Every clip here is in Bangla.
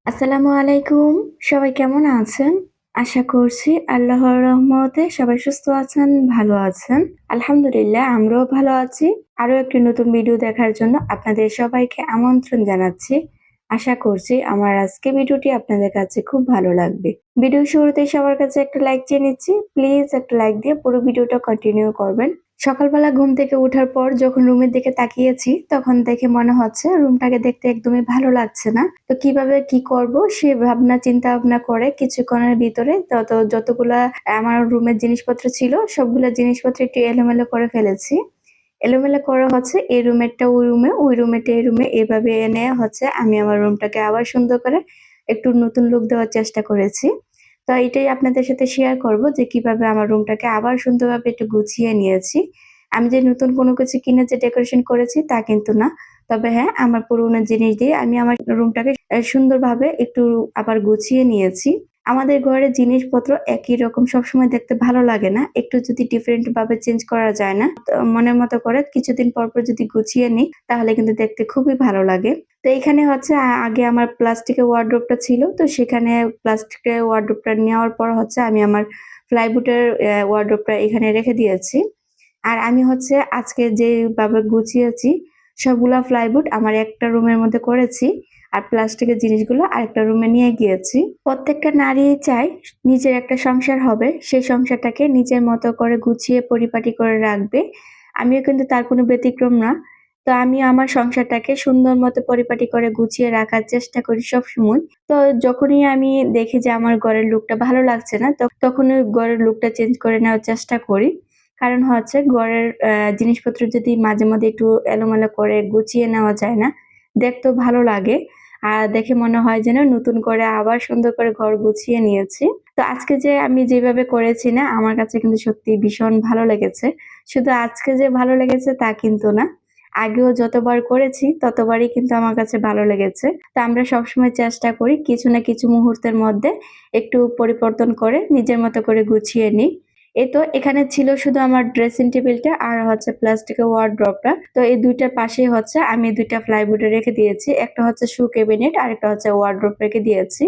আসসালামু আলাইকুম। সবাই কেমন আছেন? আশা করছি আল্লাহর রহমতে সবাই সুস্থ আছেন, ভালো আছেন। আলহামদুলিল্লাহ আমরাও ভালো আছি। আরো একটি নতুন ভিডিও দেখার জন্য আপনাদের সবাইকে আমন্ত্রণ জানাচ্ছি। আশা করছি আমার আজকে ভিডিওটি আপনাদের কাছে খুব ভালো লাগবে। ভিডিও শুরুতে সবার কাছে একটা লাইক চেয়ে নিচ্ছি। প্লিজ একটা লাইক দিয়ে পুরো ভিডিওটা কন্টিনিউ করবেন। সকালবেলা ঘুম থেকে ওঠার পর যখন রুমের দিকে তাকিয়েছি, তখন দেখে মনে হচ্ছে রুমটাকে দেখতে একদমই ভালো লাগছে না। তো কিভাবে কি করব সে ভাবনা চিন্তা ভাবনা করে কিছুক্ষণের ভিতরে যতগুলা আমার রুমের জিনিসপত্র ছিল সবগুলা জিনিসপত্র একটু এলোমেলো করে ফেলেছি। এলোমেলো করা হচ্ছে এই রুমেরটা ওই রুমে, ওই রুমেরটা এই রুমে এভাবে এনে হচ্ছে আমি আমার রুমটাকে আবার সুন্দর করে একটু নতুন লুক দেওয়ার চেষ্টা করেছি। তো এটাই আপনাদের সাথে শেয়ার করব যে কিভাবে আমার রুমটাকে আবার সুন্দরভাবে একটু গুছিয়ে নিয়েছি। আমি যে নতুন কোনো কিছু কিনে যে ডেকোরেশন করেছি তা কিন্তু না। তবে হ্যাঁ, আমার পুরোনো জিনিস দিয়ে আমি আমার রুমটাকে সুন্দরভাবে একটু আবার গুছিয়ে নিয়েছি। আমাদের ঘরের জিনিসপত্র একই রকম সবসময় দেখতে ভালো লাগে না। একটু যদি ডিফারেন্ট ভাবে চেঞ্জ করা যায় না? তো মনের মতো করে কিছুদিন পর যদি গুছিয়ে নিই তাহলে কিন্তু দেখতে খুবই ভালো লাগে। তো এখানে হচ্ছে আগে আমার প্লাস্টিকের ওয়ারড্রোবটা ছিল। তো সেখানে প্লাস্টিকের ওয়ারড্রোবটা নেওয়ার পর হচ্ছে আমি আমার প্লাইউডের ওয়ারড্রোবটা এখানে রেখে দিয়েছি। আর আমি হচ্ছে আজকে যেভাবে গুছিয়েছি সবগুলা প্লাইউড আমার একটা রুমের মধ্যে করেছি। আর প্লাস্টিকের জিনিসগুলো আরেকটা রুমে নিয়ে গিয়েছি। প্রত্যেকটা নারীই চায় নিজের একটা সংসার হবে, সেই সংসারটাকে নিজের মতো করে গুছিয়ে পরিপাটি করে রাখবে। আমিও কিন্তু তার কোনো ব্যতিক্রম না। তো আমি আমার সংসারটাকে সুন্দর মতো পরিপাটি করে গুছিয়ে রাখার চেষ্টা করি সবসময়। তো যখনই আমি দেখি যে আমার ঘরের লুকটা ভালো লাগছে না, তখনই ঘরের লুকটা চেঞ্জ করে নেওয়ার চেষ্টা করি। কারণ হচ্ছে ঘরের জিনিসপত্র যদি মাঝে মধ্যে একটু এলোমেলো করে গুছিয়ে নেওয়া যায় না, দেখতেও ভালো লাগে। আর দেখে মনে হয় যেন নতুন করে আবার সুন্দর করে ঘর গুছিয়ে নিয়েছি। তো আজকে যে আমি যেভাবে করেছি না, আমার কাছে কিন্তু সত্যিই ভীষণ ভালো লেগেছে। শুধু আজকে যে ভালো লেগেছে তা কিন্তু না। আগেও যতবার করেছি ততবারই কিন্তু আমার কাছে ভালো লেগেছে। তো আমরা সবসময় চেষ্টা করি কিছু না কিছু মুহূর্তের মধ্যে একটু পরিবর্তন করে নিজের মতো করে গুছিয়ে নিই। এই তো এখানে ছিল শুধু আমার ড্রেসিং টেবিলটা আর হচ্ছে প্লাস্টিকের ওয়ারড্রবটা। তো এই ২ টার পাশেই হচ্ছে আমি ২ টা প্লাইউডে রেখে দিয়েছি। একটা হচ্ছে শু ক্যাবিনেট আরেকটা হচ্ছে ওয়ারড্রব রেখে দিয়েছি।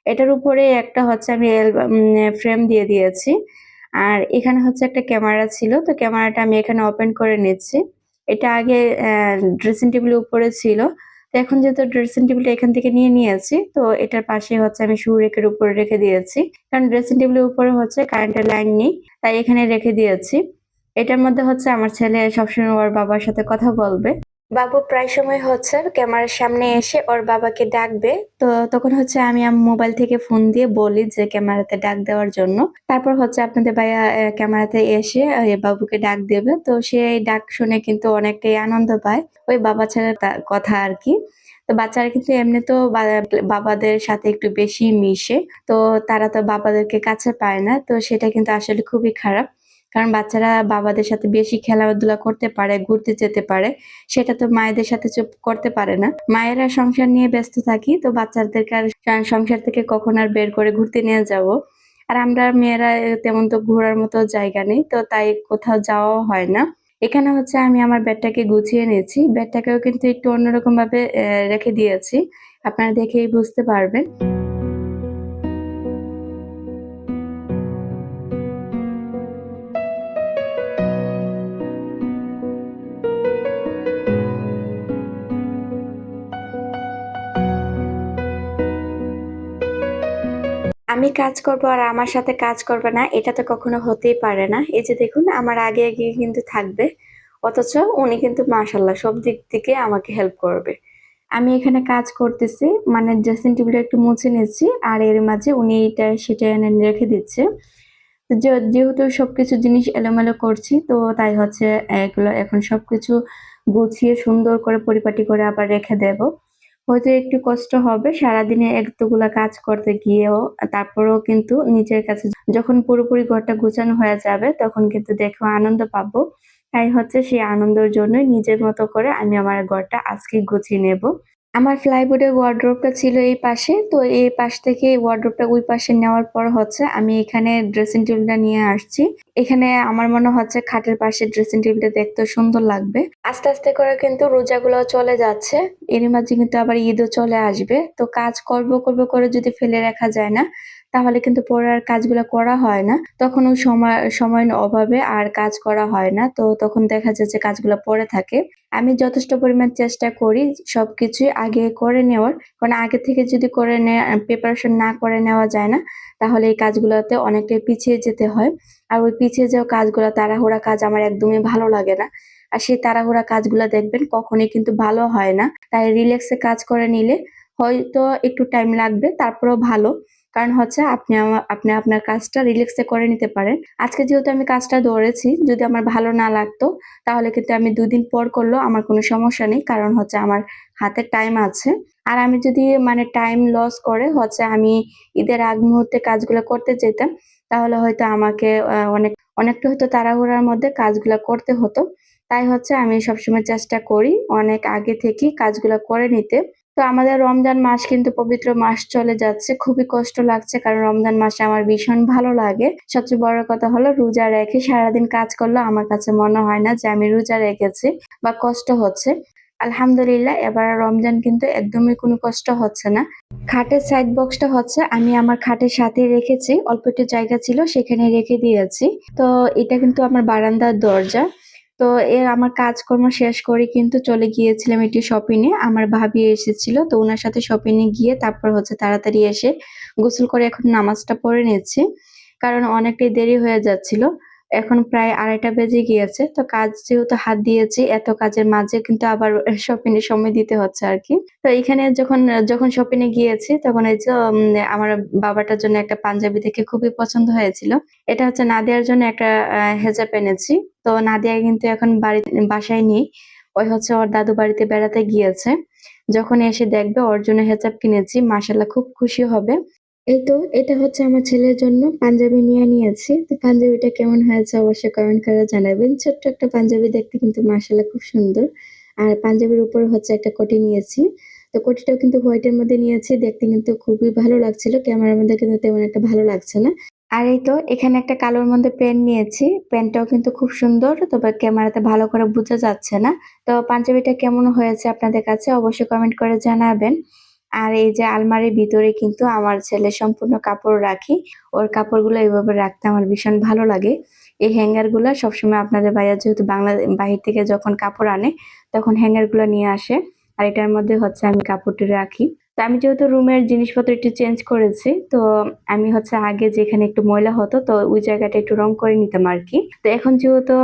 এটার উপরে একটা হচ্ছে আমি ফ্রেম দিয়ে দিয়েছি। আর এখানে হচ্ছে একটা ক্যামেরা ছিল। তো ক্যামেরাটা আমি এখানে ওপেন করে নিচ্ছি। এটা আগে ড্রেসিং টেবিলের উপরে ছিল। তো এখন যেহেতু ড্রেসিং টেবিলটা এখান থেকে নিয়ে নিয়েছি, তো এটার পাশে হচ্ছে আমি শু রেকের উপরে রেখে দিয়েছি। কারণ ড্রেসিং টেবিলের উপরে হচ্ছে কারেন্টের লাইন নেই। তাই এখানে রেখে দিয়েছি। এটার মধ্যে হচ্ছে আমার ছেলে সবসময় ওর বাবার সাথে কথা বলবে। বাবু প্রায় সময় হচ্ছে ক্যামেরার সামনে এসে ওর বাবাকে ডাকবে। তো তখন হচ্ছে আমি মোবাইল থেকে ফোন দিয়ে বলি যে ক্যামেরাতে ডাক দেওয়ার জন্য। তারপর হচ্ছে আপনাদের ভাইয়া ক্যামেরাতে এসে বাবুকে ডাক দেবে। তো সে এই ডাক শুনে কিন্তু অনেকটাই আনন্দ পায়। ওই বাবা ছেলের কথা আরকি। তো বাচ্চারা কিন্তু এমনিতেও বাবাদের সাথে একটু বেশি মিশে। তো তারা তো বাবাদেরকে কাছে পায় না। তো সেটা কিন্তু আসলে খুবই খারাপ। কারণ বাচ্চারা বাবাদের সাথে বেশি খেলাধুলা করতে পারে, ঘুরতে যেতে পারে। সেটা তো মায়েদের সাথে চুপ করতে পারে না। মায়েরা সংসার নিয়ে ব্যস্ত থাকি। তো বাচ্চাদেরকে আর সংসার থেকে কখন আর বের করে ঘুরতে নিয়ে যাবো। আর আমরা মেয়েরা তেমন তো ঘোরার মতো জায়গা নেই। তো তাই কোথাও যাওয়াও হয় না। এখানে হচ্ছে আমি আমার বেডটাকে গুছিয়ে নিয়েছি। বেডটাকেও কিন্তু একটু অন্যরকম ভাবে রেখে দিয়েছি। আপনারা দেখেই বুঝতে পারবেন। আমি কাজ করব আর আমার সাথে কাজ করবে না, এটা তো কখনো হতেই পারে না। এই যে দেখুন আমার আগে কিন্তু থাকবে। অথচ উনি কিন্তু মাশাআল্লাহ সব দিক থেকে আমাকে হেল্প করবে। আমি এখানে কাজ করতেছি, মানে ড্রেসিং টেবিলটা একটু মুছে নিচ্ছি আর এর মাঝে উনি এটা সেটা এনে রেখে দিচ্ছে। তো যেহেতু সবকিছু জিনিস এলোমেলো করছি, তো তাই হচ্ছে এগুলো এখন সবকিছু গুছিয়ে সুন্দর করে পরিপাটি করে আবার রেখে দেব। হয়তো একটু কষ্ট হবে সারাদিনে এতগুলা কাজ করতে গিয়েও, তারপরেও কিন্তু নিজের কাছে যখন পুরোপুরি ঘরটা গুছানো হয়ে যাবে তখন কিন্তু দেখেও আনন্দ পাবো। তাই হচ্ছে সেই আনন্দের জন্যই নিজের মতো করে আমি আমার ঘরটা আজকে গুছিয়ে নেব। আমার প্লাইউডের ওয়ারড্রোবটা ছিল এই পাশে। তো এই পাশ থেকে ওয়ারড্রোবটা ওই পাশে নেওয়ার পর হচ্ছে আমি এখানে ড্রেসিং টেবিলটা নিয়ে আসছি। এখানে আমার মনে হচ্ছে খাটের পাশে ড্রেসিং টেবিলটা দেখতেও সুন্দর লাগবে। আস্তে, আস্তে করে কিন্তু রোজাগুলো চলে যাচ্ছে। এরই মাঝে কিন্তু আবার ঈদও চলে আসবে। তো কাজ করব করে যদি ফেলে রাখা যায় না, তাহলে কিন্তু পরে আর কাজগুলা করা হয় না। তখন ওই সময়ের অভাবে আর কাজ করা হয় না। তো তখন দেখা যায় যে কাজগুলা পড়ে থাকে। আমি যথেষ্ট পরিমাণ চেষ্টা করি সবকিছুই আগে করে নেওয়ার। কারণ আগে থেকে যদি প্রিপারেশন না করে নেওয়া যায় না, তাহলে এই কাজগুলাতে অনেকটাই পিছিয়ে যেতে হয়। আর ওই পিছিয়ে যাওয়া কাজগুলা তাড়াহুড়া কাজ আমার একদমই ভালো লাগে না। আর সেই তাড়াহুড়া কাজগুলা দেখবেন কখনোই কিন্তু ভালো হয় না। তাই রিল্যাক্সে কাজ করে নিলে হয়তো একটু টাইম লাগবে, তারপরেও ভালো। কারণ হচ্ছে আপনি আপনার কাজটা রিল্যাক্সে করে নিতে পারেন। আজকে যেহেতু আমি কাজটা ধরেছি, যদি আমার ভালো না লাগতো তাহলে কিন্তু আমি ২ দিন পর করলেও আমার কোনো সমস্যা নেই। কারণ হচ্ছে আমার হাতে টাইম আছে। আর আমি যদি মানে টাইম লস করে হচ্ছে আমি ঈদের আগ মুহূর্তে কাজগুলা করতে যেতাম, তাহলে হয়তো আমাকে অনেকটা হয়তো তাড়াহুড়ার মধ্যে কাজগুলা করতে হতো। তাই হচ্ছে আমি সবসময় চেষ্টা করি অনেক আগে থেকেই কাজগুলা করে নিতে। তো আমাদের রমজান মাস কিন্তু পবিত্র মাস চলে যাচ্ছে। খুবই কষ্ট লাগছে কারণ রমজান মাসে আমার ভীষণ ভালো লাগে। সবচেয়ে বড় কথা হলো রোজা রেখে সারাদিন কাজ করলেও আমার কাছে মনে হয় না যে আমি রোজা রেখেছি বা কষ্ট হচ্ছে। আলহামদুলিল্লাহ এবার রমজান কিন্তু একদমই কোনো কষ্ট হচ্ছে না। খাটের সাইড বক্সটা হচ্ছে আমি আমার খাটের সাথেই রেখেছি। অল্প একটু জায়গা ছিল সেখানে রেখে দিয়েছি। তো এটা কিন্তু আমার বারান্দার দরজা। তো আমার কাজকর্ম শেষ করে কিন্তু চলে গিয়েছিলাম একটু শপিং এ। আমার ভাবি এসেছিল। তো উনার সাথে শপিং এ গিয়ে তারপর হচ্ছে তাড়াতাড়ি এসে গোসল করে এখন নামাজটা পড়ে নিচ্ছি। কারণ অনেকটাই দেরি হয়ে যাচ্ছিল। এখন প্রায় ২:৩০ বেজে গিয়েছে। তো কাজ যেহেতু হাত দিয়েছি এত কাজের মাঝে কিন্তু আবার শপিং এ সময় দিতে হচ্ছে আরকি। তো এখানে যখন শপিং এ গিয়েছি তখন এই যে আমার বাবাটার জন্য একটা পাঞ্জাবি দেখে খুবই পছন্দ হয়েছিল। এটা হচ্ছে নাদিয়ার জন্য একটা হেজাব এনেছি। তো নাদিয়া কিন্তু এখন বাসায় নেই। ওই হচ্ছে ওর দাদু বাড়িতে বেড়াতে গিয়েছে। যখন এসে দেখবে ওর জন্য হেজাব কিনেছি, মাশাআল্লাহ খুব খুশি হবে। এই তো এটা হচ্ছে আমার ছেলের জন্য পাঞ্জাবি নিয়ে নিয়েছি। তো পাঞ্জাবিটা কেমন হয়েছে অবশ্যই কমেন্ট করে জানাবেন। ছোট্ট একটা পাঞ্জাবি দেখতে কিন্তু মাশাআল্লাহ খুব সুন্দর। আর পাঞ্জাবির উপরে হচ্ছে একটা কোটি নিয়েছি। তো কোটিটাও কিন্তু হোয়াইট এর মধ্যে নিয়েছি। দেখতে কিন্তু খুবই ভালো লাগছিল। ক্যামেরার মধ্যে কিন্তু তেমন একটা ভালো লাগছে না। আর এই তো এখানে একটা কালোর মধ্যে পেন নিয়েছি। পেনটাও কিন্তু খুব সুন্দর। তবে ক্যামেরাতে ভালো করে বোঝা যাচ্ছে না। তো পাঞ্জাবিটা কেমন হয়েছে আপনাদের কাছে অবশ্যই কমেন্ট করে জানাবেন। আর এই যে আলমারির ভিতরে কিন্তু আমার ছেলের সম্পূর্ণ কাপড় রাখি। ওর কাপড়গুলো এভাবে রাখতে আমার ভীষণ ভালো লাগে। এই হ্যাঙ্গার গুলা সবসময় আপনাদের ভাইয়া যেহেতু বাহির থেকে যখন কাপড় আনে তখন হ্যাঙ্গার গুলা নিয়ে আসে। আর এটার মধ্যে হচ্ছে আমি কাপড়টি রাখি। তো আমি যেহেতু রুমের জিনিসপত্র একটু চেঞ্জ করেছি, তো আমি হচ্ছে আগে যেখানে একটু ময়লা হতো তো ওই জায়গাটা একটু রং করে নিতাম আরকি। তো এখন যেহেতু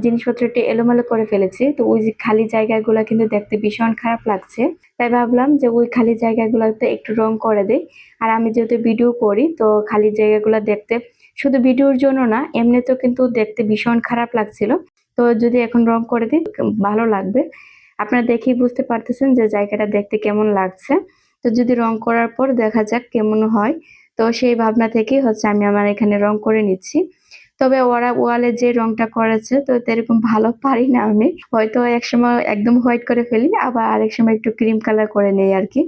জিনিসপত্র একটু এলোমেলো করে ফেলেছি, তো ওই যে খালি জায়গাগুলা কিন্তু দেখতে ভীষণ খারাপ লাগছে। তাই ভাবলাম যে ওই খালি জায়গাগুলোতে একটু রং করে দেই। আর আমি যেহেতু ভিডিও করি তো খালি জায়গাগুলো দেখতে শুধু ভিডিওর জন্য না এমনিতেও কিন্তু দেখতে ভীষণ খারাপ লাগছিল। তো যদি এখন রং করে দিই ভালো লাগবে। আপনারা দেখেই বুঝতে পারতেছেন যে জায়গাটা দেখতে কেমন লাগছে। তো যদি রং করার পর দেখা যাক কেমন হয়। তো সেই ভাবনা থেকেই হচ্ছে আমি আমার এখানে রং করে নিচ্ছি। তবে ওরা ওয়ালে যে রংটা করেছে তো এরকম ভালো পারি না আমি। হয়তো একসময় একদম হোয়াইট করে ফেলি আবার আরেক সময় একটু ক্রিম কালার করে নেই আরকি।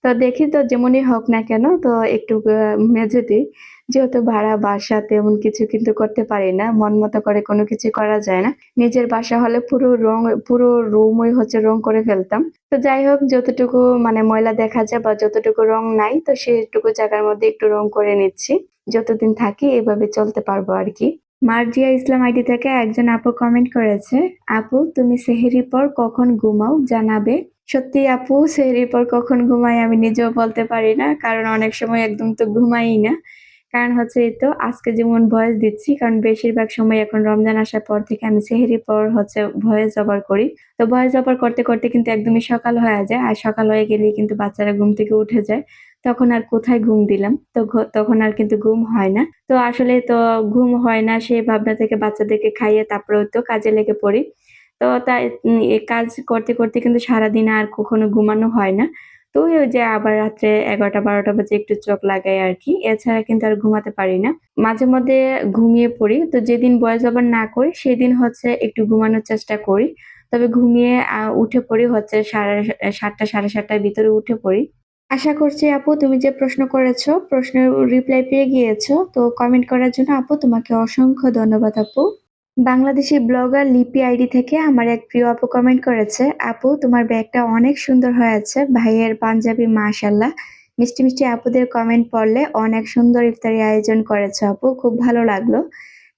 তো দেখি তো যেমনই হোক না কেন তো একটু মেজে দিই। যেহেতু ভাড়া বাসা তেমন কিছু কিন্তু করতে পারি না। মন মতো করে কোনো কিছু করা যায় না। নিজের বাসা হলে পুরো রুমই হচ্ছে রং করে ফেলতাম। তো যাই হোক যতটুকু মানে ময়লা দেখা যায় বা যতটুকু রং নাই তো সেটুকু জায়গার মধ্যে একটু রং করে নিচ্ছি। যতদিন থাকি এভাবে চলতে পারবো আরকি। মার্জিয়া ইসলাম আইডি থেকে একজন আপু কমেন্ট করেছে, "আপু তুমি সেহরির পর কখন ঘুমাও জানাবে?" সত্যি আপু সেহরির পর কখন ঘুমাই আমি নিজেও বলতে পারি না। কারণ অনেক সময় একদম তো ঘুমাইই না। কারণ হচ্ছে এই তো আজকে যেমন ভয়েস দিচ্ছি কারণ বেশিরভাগ সময় এখন রমজান আসার পর থেকে আমি সেহরির পর হচ্ছে ভয়েস ওভার করি। তো ভয়েস ওভার করতে কিন্তু একদমই সকাল হয়ে যায়। আর সকাল হয়ে গেলেই কিন্তু বাচ্চারা ঘুম থেকে উঠে যায়। তখন আর কোথায় ঘুম দিলাম? তো তখন আর কিন্তু ঘুম হয় না। তো আসলে তো ঘুম হয় না সেই ভাবনা থেকে বাচ্চাদেরকে খাইয়ে তারপরেও তো কাজে লেগে পড়ি। তো তাই এই কাজ করতে কিন্তু সারাদিন আর কখনো ঘুমানো হয় না। তো ওই যে আবার রাত্রে ১১টা-১২টা বাজে একটু চোখ লাগাই আরকি। এছাড়া কিন্তু আর ঘুমাতে পারি না। মাঝে মধ্যে ঘুমিয়ে পড়ি। তো যেদিন ভয়েস ওভার না করি সেদিন হচ্ছে একটু ঘুমানোর চেষ্টা করি। তো তবে ঘুমিয়ে উঠে পড়ি হচ্ছে 7:30 7:30টার ভিতরে উঠে পড়ি। আশা করছি আপু তুমি যে প্রশ্ন করেছো, প্রশ্নের রিপ্লাই পেয়ে গিয়েছো। তো কমেন্ট করার জন্য আপু তোমাকে অসংখ্য ধন্যবাদ আপু। বাংলাদেশী ব্লগার লিপি আইডি থেকে আমার এক প্রিয় আপু কমেন্ট করেছে, "আপু তোমার ব্যাগটা অনেক সুন্দর হয়েছে। ভাইয়ের পাঞ্জাবি মাশাআল্লাহ। মিষ্টি, মিষ্টি আপুদের কমেন্ট পড়লে অনেক সুন্দর ইফতারি আয়োজন করেছো আপু। খুব ভালো লাগলো।"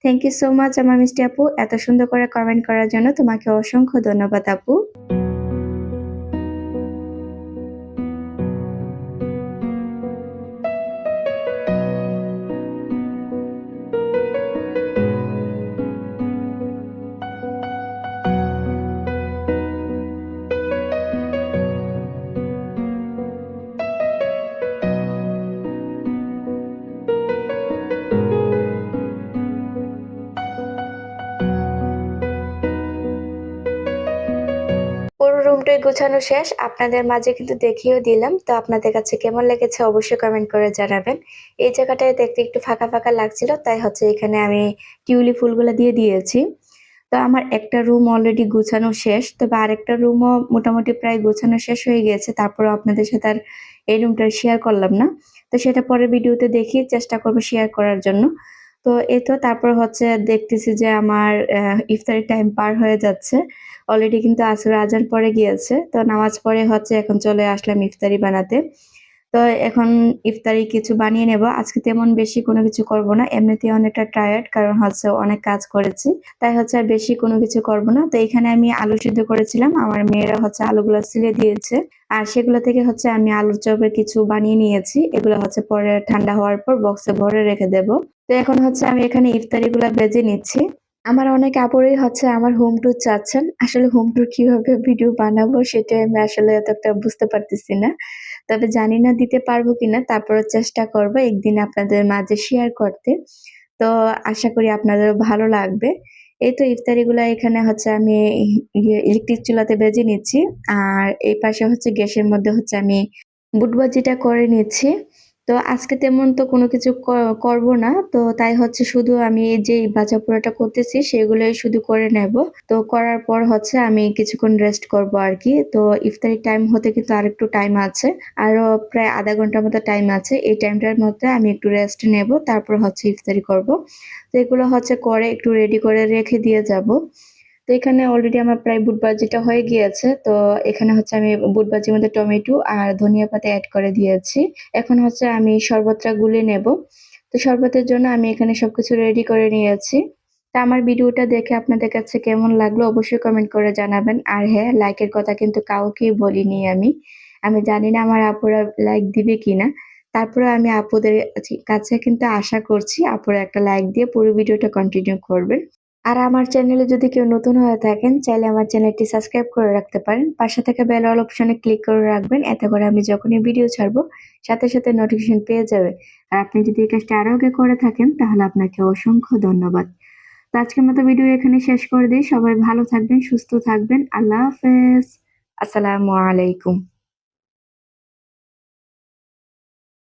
থ্যাংক ইউ সো মাচ আমার মিষ্টি আপু। এত সুন্দর করে কমেন্ট করার জন্য তোমাকে অসংখ্য ধন্যবাদ আপু। পুরো রুমটাই গোছানো শেষ। আপনাদের মাঝে কিন্তু দেখিয়েও দিলাম। তো আপনাদের কাছে কেমন লেগেছে অবশ্যই কমেন্ট করে জানাবেন। এই জায়গাটায় দেখতে একটু ফাঁকা, ফাঁকা লাগছিল। তাই হচ্ছে এখানে আমি টিউলিপ ফুলগুলা দিয়ে দিয়েছি। তো আমার একটা রুম অলরেডি গুছানো শেষ। তবে আরেকটা রুমও মোটামুটি প্রায় গোছানো শেষ হয়ে গিয়েছে। তারপরেও আপনাদের সাথে আর এই রুমটা শেয়ার করলাম না। তো সেটা পরের ভিডিওতে দেখিয়ে চেষ্টা করব শেয়ার করার জন্য। তো এই তো তারপর হচ্ছে দেখতেছি যে আমার ইফতারের টাইম পার হয়ে যাচ্ছে। অলরেডি কিন্তু আসরের আজান পড়ে গিয়েছে। তো নামাজ পড়ে হচ্ছে এখন চলে আসলাম ইফতারি বানাতে। তো এখন ইফতারি কিছু বানিয়ে নেব। আজকে তেমন বেশি কোনো কিছু করব না। এমনিতেই অনেকটা টায়ার্ড কারণ হচ্ছে অনেক কাজ করেছি। তাই হচ্ছে আর বেশি কোনো কিছু করব না। তো এখানে আমি আলু সিদ্ধ করেছিলাম। আমার মেয়েরা হচ্ছে আলুগুলো ছিলে দিয়েছে। আর সেগুলো থেকে হচ্ছে আমি আলুর চপের কিছু বানিয়ে নিয়েছি। এগুলো হচ্ছে পরে ঠান্ডা হওয়ার পর বক্সে ভরে রেখে দেব। তো এখন হচ্ছে আমি এখানে ইফতারিগুলা ভেজে নিচ্ছি। আমার অনেক আপুরাই হচ্ছে আমার হোম ট্যুর চাচ্ছেন। আসলে হোম ট্যুর কিভাবে ভিডিও বানাবো সেটাই আমি আসলে এতটা বুঝতে পারতেছি না। তবে জানি না দিতে পারবো কিনা। তারপরেও চেষ্টা করব একদিন আপনাদের মাঝে শেয়ার করতে। তো আশা করি আপনাদেরও ভালো লাগবে। এই তো ইফতারিগুলা এখানে হচ্ছে আমি ইলেকট্রিক চুলাতে ভেজে নিচ্ছি। আর এই পাশে হচ্ছে গ্যাসের মধ্যে হচ্ছে আমি বুট ভাজিটা করে নিচ্ছি। তো আজকে তেমন তো কোনো কিছু করব না। তো তাই হচ্ছে শুধু আমি যেই ভাজা পোড়াটা করতেছি সেগুলোই শুধু করে নেব। তো করার পর হচ্ছে আমি কিছুক্ষণ রেস্ট করব আরকি। তো ইফতারির টাইম হতে কিন্তু আরেকটু টাইম আছে। আরো প্রায় ০.৫ ঘন্টার মতো টাইম আছে। এই টাইমটার মধ্যে আমি একটু রেস্ট নেব। তারপর হচ্ছে ইফতারি করব। তো এগুলো হচ্ছে করে একটু রেডি করে রেখে দিয়ে যাব। তো এখানে অলরেডি আমার প্রায় বুট ভাজিটা হয়ে গিয়েছে। তো এখানে হচ্ছে আমি বুট ভাজির মধ্যে টমেটো আর ধনিয়া পাতা এড করে দিয়েছি। এখন হচ্ছে আমি শরবতটা গুলে নেব। তো শরবতের জন্য আমি এখানে সবকিছু রেডি করে নিয়েছি। তো আমার ভিডিওটা দেখে আপনাদের কাছে কেমন লাগলো অবশ্যই কমেন্ট করে জানাবেন। আর হ্যাঁ, লাইকের কথা কিন্তু কাউকেই বলিনি আমি। আমি জানি না আমার আপুরা লাইক দিবে কিনা। তারপরেও আমি আপুদের কাছে কিন্তু আশা করছি আপুরা একটা লাইক দিয়ে পুরো ভিডিওটা কন্টিনিউ করবেন। আর আমার চ্যানেলে যদি কেউ নতুন হয়ে থাকেন চাইলে আমার চ্যানেলটি সাবস্ক্রাইব করে রাখতে পারেন। পাশে থাকা বেল অল অপশনে ক্লিক করে রাখবেন। এতে করে আমি যখনই ভিডিও ছাড়বো সাথে, সাথে নোটিফিকেশন পেয়ে যাবেন। আর আপনি যদি এই কাজটা আরো আগে করে থাকেন তাহলে আপনাকে অসংখ্য ধন্যবাদ। তো আজকের মতো ভিডিও এখানে শেষ করে দেই। সবাই ভালো থাকবেন, সুস্থ থাকবেন। আল্লাহ হাফেজ। আসসালামু আলাইকুম।